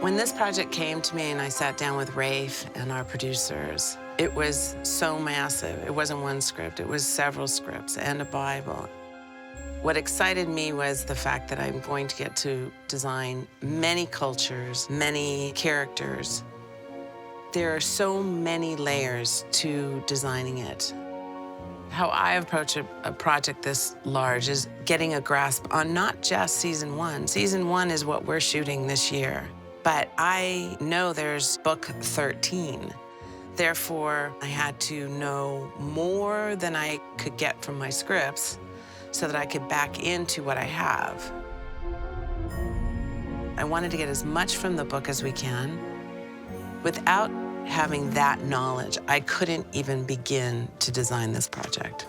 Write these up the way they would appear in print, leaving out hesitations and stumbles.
When this project came to me and I sat down with Rafe and our producers, it was so massive. It wasn't one script, it was several scripts and a Bible. What excited me was the fact that I'm going to get to design many cultures, many characters. There are so many layers to designing it. How I approach a project this large is getting a grasp on not just season one. Season one is what we're shooting this year. But I know there's book 13. Therefore, I had to know more than I could get from my scripts so that I could back into what I have. I wanted to get as much from the book as we can. Without having that knowledge, I couldn't even begin to design this project.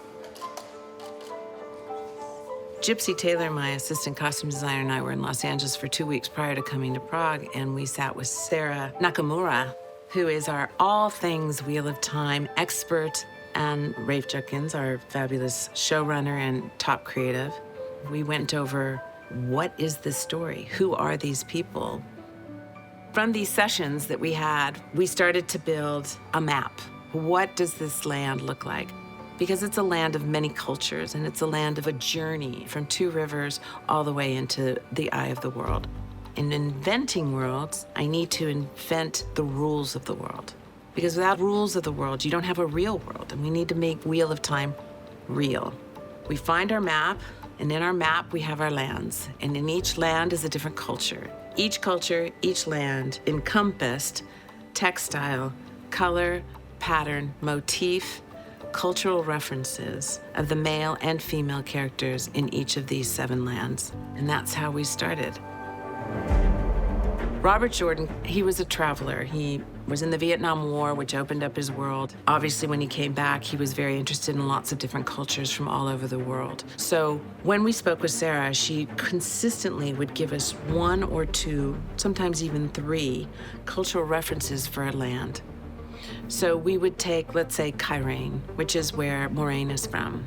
Gypsy Taylor, my assistant costume designer, and I were in Los Angeles for 2 weeks prior to coming to Prague, and we sat with Sarah Nakamura, who is our all things Wheel of Time expert, and Rafe Judkins, our fabulous showrunner and top creative. We went over, what is this story? Who are these people? From these sessions that we had, we started to build a map. What does this land look like? Because it's a land of many cultures, and it's a land of a journey from 2 rivers all the way into the eye of the world. In inventing worlds, I need to invent the rules of the world. Because without rules of the world, you don't have a real world, and we need to make Wheel of Time real. We find our map, and in our map, we have our lands. And in each land is a different culture. Each culture, each land encompassed textile, color, pattern, motif, cultural references of the male and female characters in each of these 7 lands. And that's how we started. Robert Jordan, he was a traveler. He was in the Vietnam War, which opened up his world. Obviously, when he came back, he was very interested in lots of different cultures from all over the world. So when we spoke with Sarah, she consistently would give us 1 or 2, sometimes even 3, cultural references for a land. So we would take, let's say, Kyrene, which is where Moiraine is from.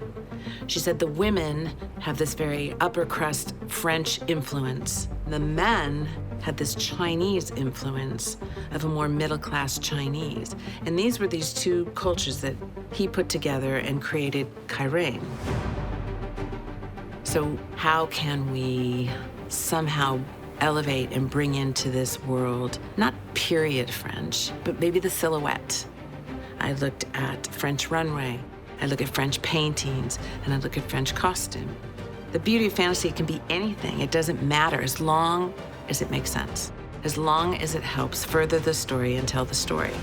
She said the women have this very upper crust French influence. The men had this Chinese influence of a more middle-class Chinese. And these were these 2 cultures that he put together and created Kyrene. So how can we somehow elevate and bring into this world, not period French, but maybe the silhouette? I looked at French runway, I look at French paintings, and I look at French costume. The beauty of fantasy can be anything. It doesn't matter as long as it makes sense, as long as it helps further the story and tell the story.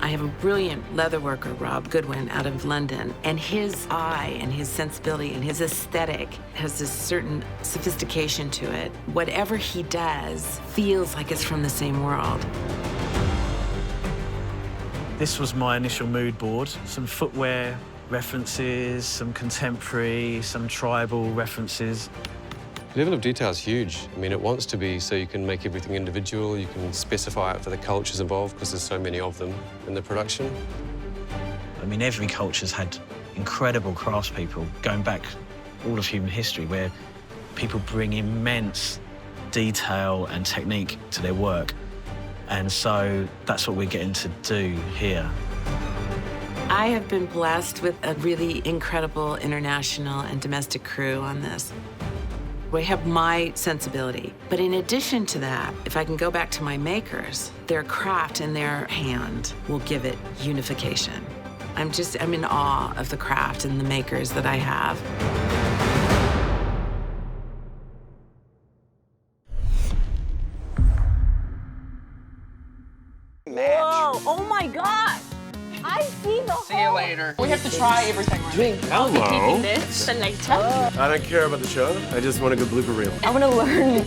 I have a brilliant leather worker, Rob Goodwin, out of London, and his eye and his sensibility and his aesthetic has this certain sophistication to it. Whatever he does feels like it's from the same world. This was my initial mood board. Some footwear references, some contemporary, some tribal references. The level of detail is huge. I mean, it wants to be so you can make everything individual, you can specify it for the cultures involved, because there's so many of them in the production. I mean, every culture's had incredible craftspeople going back all of human history, where people bring immense detail and technique to their work. And so that's what we're getting to do here. I have been blessed with a really incredible international and domestic crew on this. We have my sensibility. But in addition to that, if I can go back to my makers, their craft and their hand will give it unification. I'm in awe of the craft and the makers that I have. Whoa, oh my God. I see the See you later. We have to try everything. Right? Hello. this and later. I don't care about the show. I just want a good blooper reel. I want to learn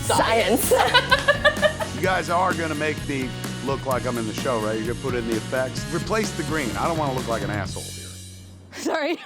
science. You guys are gonna make me look like I'm in the show, right? You're gonna put in the effects. Replace the green. I don't want to look like an asshole here. Sorry.